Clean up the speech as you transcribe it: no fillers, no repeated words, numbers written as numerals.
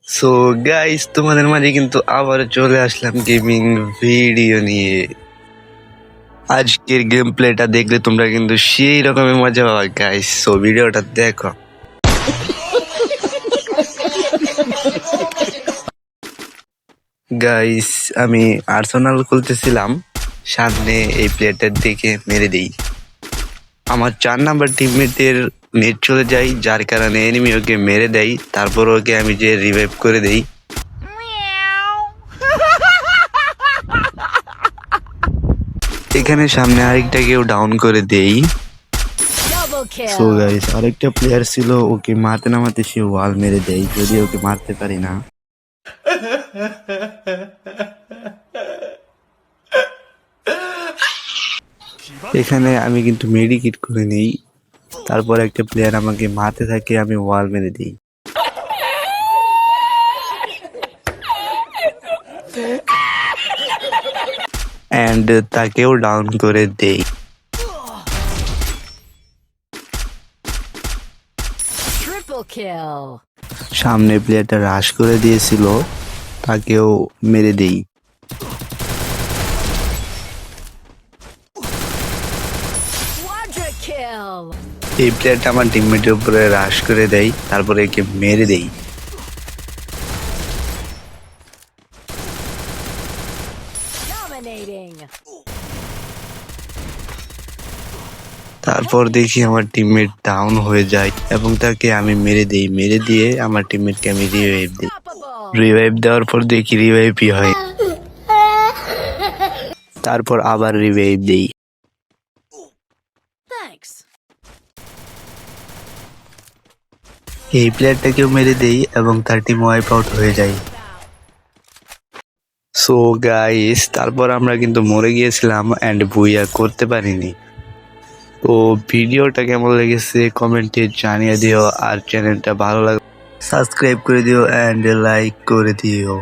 So guys, তোমাদের মাঝে কিন্তু আবার চলে আসলাম গেমিং ভিডিও নিয়ে। আজকের গেম প্লেটা দেখলে তোমরা কিন্তু সেই রকমের মজা পাবে গাইস। সো ভিডিওটা দেখো। গাইস, আমি আর্সেনাল খুলতেছিলাম, সামনে এই প্লেয়ারটার দিকে মেরে দেই। আমার 4 নাম্বার টিমমেটের নেট চলে যায়, যার কারণে এনিমি ওকে মেরে দেয়। তারপর ওকে আমি যে রিভাইভ করে দেই। এখানে সামনে আরেকটা কেউ ডাউন করে দেই। সো গাইস, আরেকটা প্লেয়ার ছিল, ওকে মারতে নামাতে সে ওয়াল মেরে দেয়, যদি ওকে মারতে পারি না। এখানে আমি কিন্তু মেডিকিট করে নেই। তারপর একটা প্লেয়ার আমাকে মারতে থাকে, আমি ওয়াল মেরে দিই। এন্ড তাকেও ডাউন করে দেই। সামনে প্লেয়ারটা রাশ করে দিয়েছিল, তাকেও মেরে দেই। এই প্লেয়ারটা আমার টিমমেটের উপরে রাশ করে দেয়, তারপরে একে মেরে দেই। তারপর দেখি আমার টিমমেট ডাউন হয়ে যায় এবং তাকে আমি মেরে দেই। মেরে দিয়ে আমার টিমমেটকে আমি রিভাইভ দিই। রিভাইভ দেওয়ার পর দেখি রিভাইভই হয়। তারপর আবার রিভাইভ দেই। এই প্লেয়ারটাকেও মেরে দেই এবং তার টিম ওয়াইপ আউট হয়ে যায়। সো গাইস, তারপর আমরা কিন্তু মরে গিয়েছিলাম এন্ড বুইয়া করতে পারিনি। তো ভিডিওটা কেমন লেগেছে কমেন্টে জানিয়ে দিও, আর চ্যানেলটা ভালো লাগলে সাবস্ক্রাইব করে দিও এন্ড লাইক করে দিও।